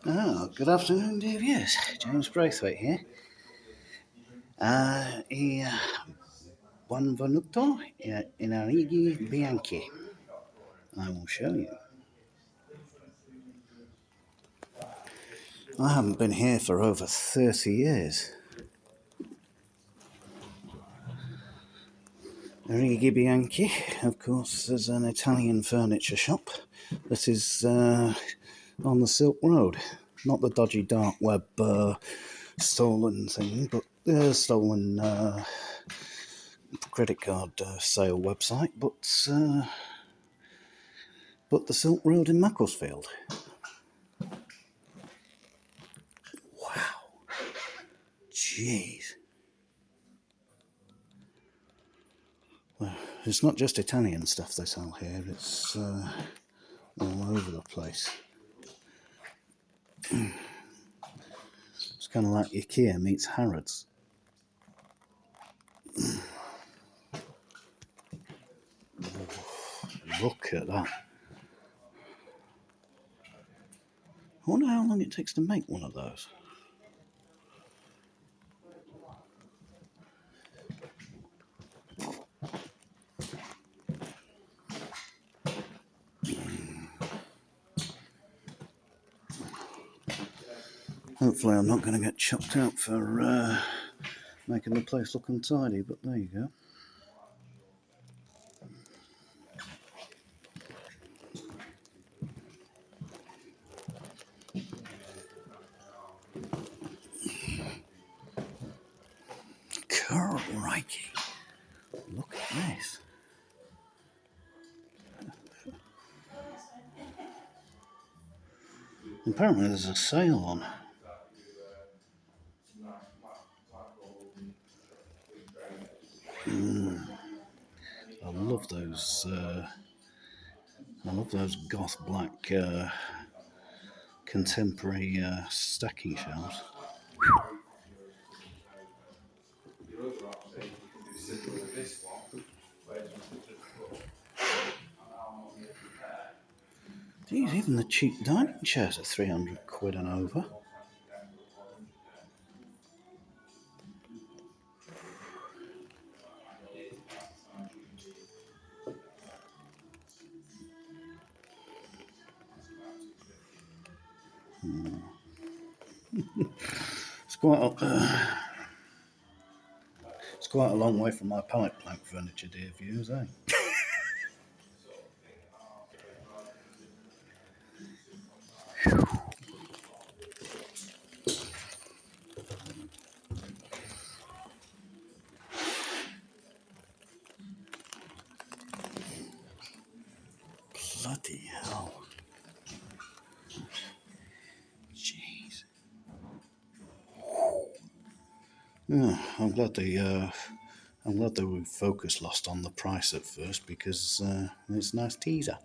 Good afternoon, dear viewers. James Braithwaite here. E Benvenuto in Arighi Bianchi. I will show you. I haven't been here for over 30 years. Arighi Bianchi, of course, is an Italian furniture shop that is on the Silk Road. Not the dodgy dark web stolen thing, but stolen credit card sale website, but the Silk Road in Macclesfield. Wow. Jeez. Well, it's not just Italian stuff they sell here, it's all over the place. It's kind of like IKEA meets Harrods. Look at that. I wonder how long it takes to make one of those. Hopefully I'm not going to get chucked out for making the place look untidy, but there you go. Crikey. Look at this. Apparently there's a sale on. I love those. I love those goth black contemporary stacking shelves. Geez, even the cheap dining chairs are 300 quid and over. It's quite a long way from my pallet plank furniture, dear viewers, eh? Bloody hell. Jeez. Yeah, I'm glad the focus lost on the price at first, because it's a nice teaser.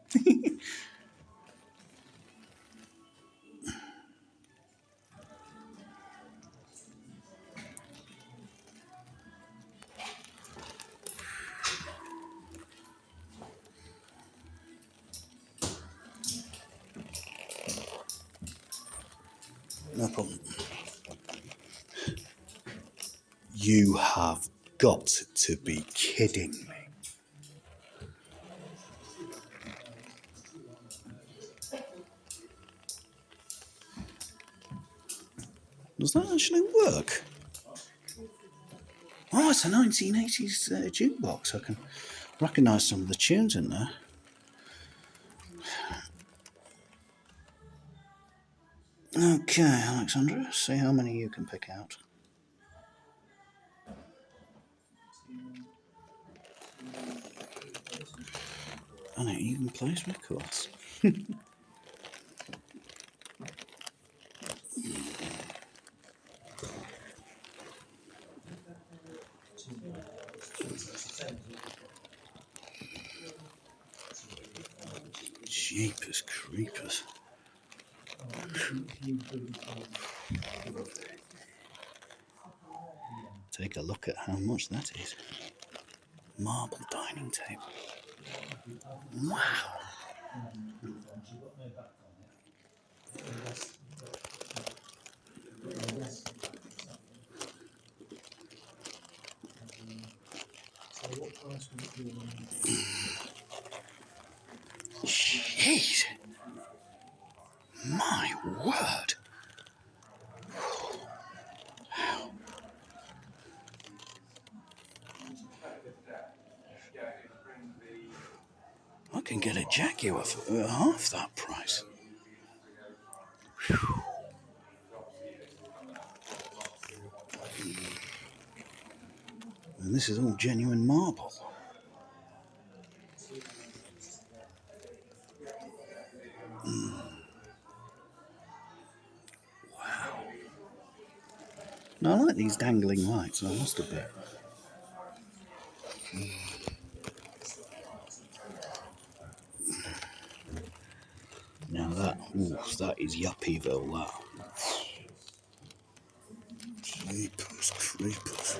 No problem. You have got to be kidding me. Does that actually work? Oh, it's a 1980s jukebox. I can recognise some of the tunes in there. Okay, Alexandra, see how many you can pick out. And it even plays records. Jeepers creepers. Take a look at how much that is. Marble dining table. Wow. Jeez. My word. I can get a Jaguar for half that price. And this is all genuine marble. Wow. Now, I like these dangling lights, I must admit. Now that is Yuppieville, that. Creepers.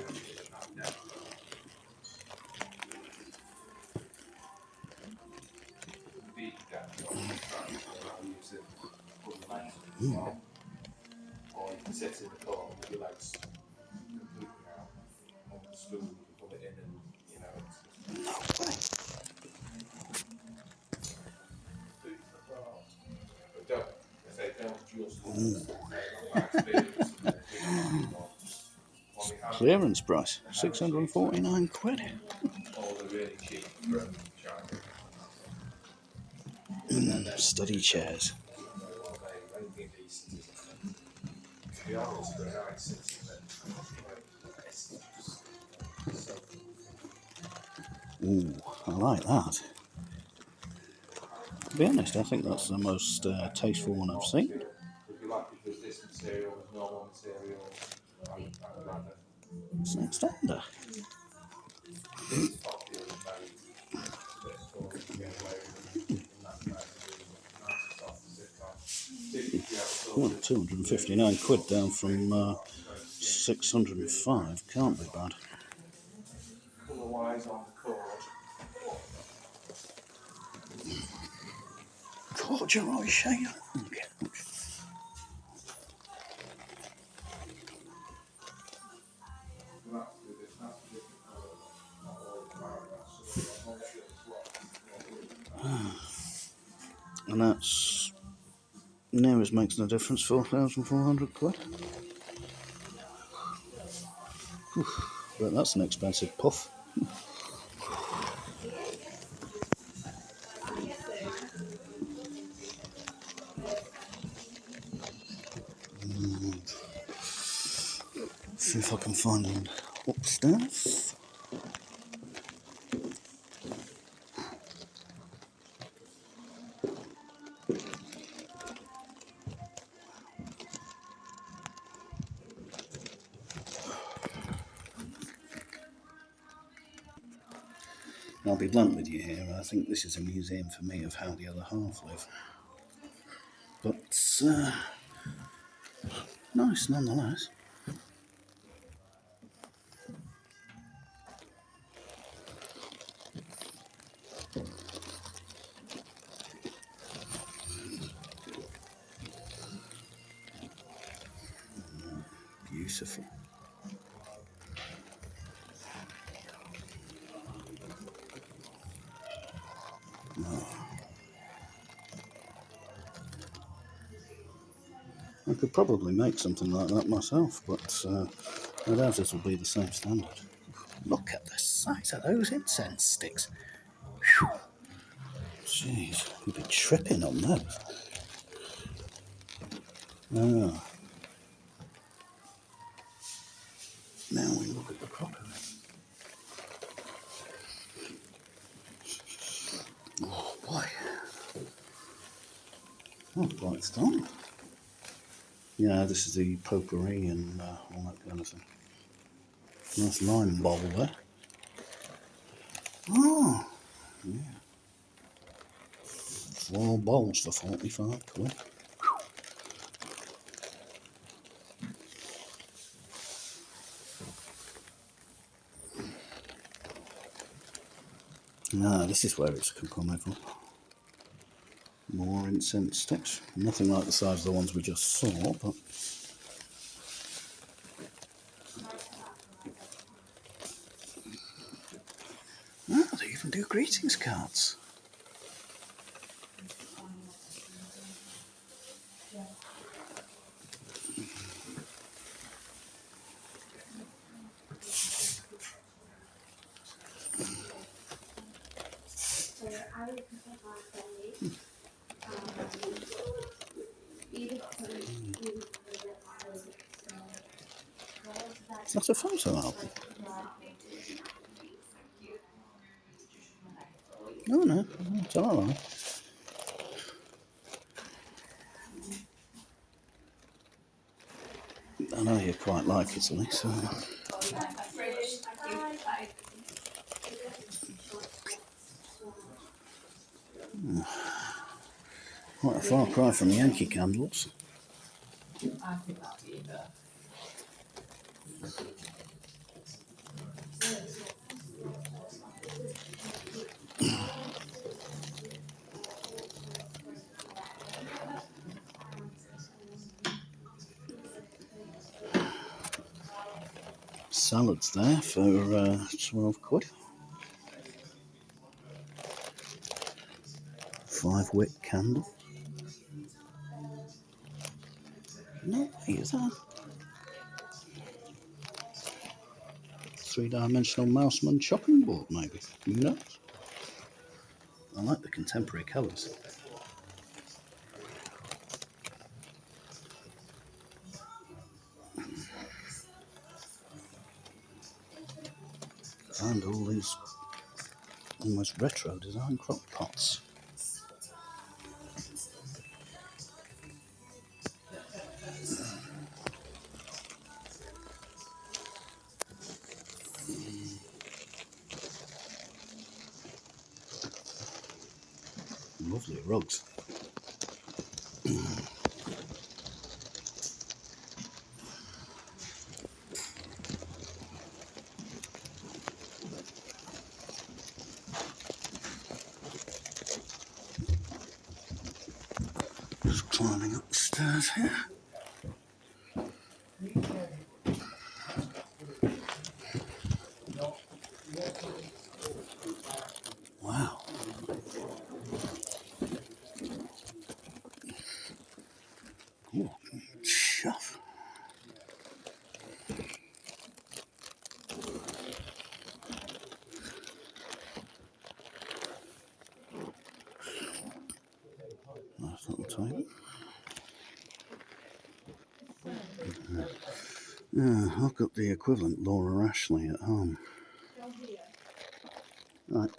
No way. Clearance price, 649 quid. Study chairs. Ooh, I like that. To be honest, I think that's the most tasteful one I've seen. It's an extender. Well, 259 quid down from 605. Can't be bad. Corduroy shade. And that's nearest makes no difference, 4,400 quid. Whew, but that's an expensive puff. See if I can find one upstairs. I'll be blunt with you here, I think this is a museum for me of how the other half live. But, nice nonetheless. Beautiful. I could probably make something like that myself, but I doubt it will be the same standard. Look at the size of those incense sticks. Whew. Jeez, you'd be tripping on those. Ah. Now we look at the crockery. Oh boy. Oh, quite strong. Yeah, this is the potpourri and all that kind of thing. Nice lime bowl there. Oh, yeah. 4 bowls for 45 quid. Ah, this is where it's coming from. More incense sticks. Nothing like the size of the ones we just saw, but... even do greetings cards. Is that a photo album? No, it's all right. I know you quite like Italy, so... Quite a far cry from the Yankee candles. Salads there for 12 quid. 5-wick candle. No, is that? 3-dimensional Mouseman chopping board, maybe. Who knows? I like the contemporary colours. And all these almost retro design crock pots. Lovely rugs. Just climbing up the stairs here. Wow. Ooh, chuff. Nice little table. Yeah, I've got the equivalent Laura Ashley at home. Right.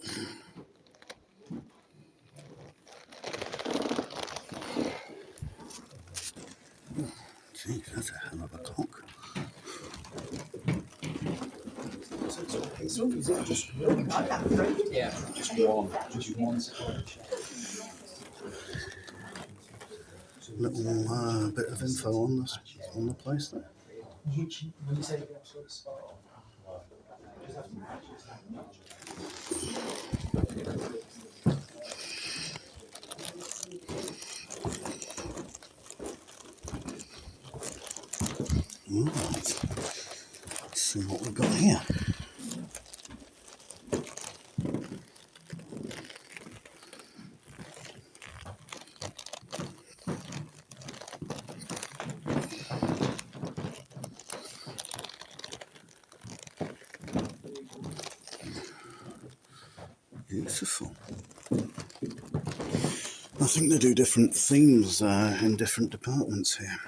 Jeez, that's a hell of a clock. Yeah, just one. Little bit of info on the place there. When you say the absolute spot Right. Let's see what we've got here. Beautiful. I think they do different themes in different departments here.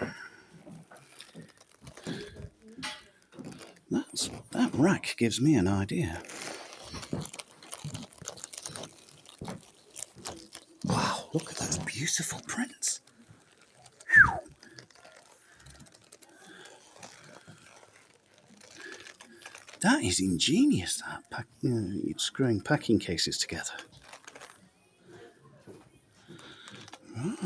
That rack gives me an idea. Wow, look at those beautiful prints. Whew. That is ingenious, that screwing packing cases together. Right.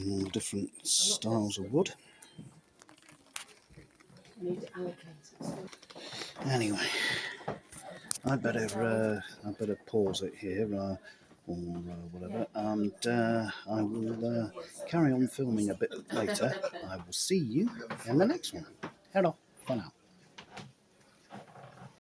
All different styles of wood. Anyway, I better pause it here. or whatever, and I will carry on filming a bit later. I will see you in the next one. Hello, for now.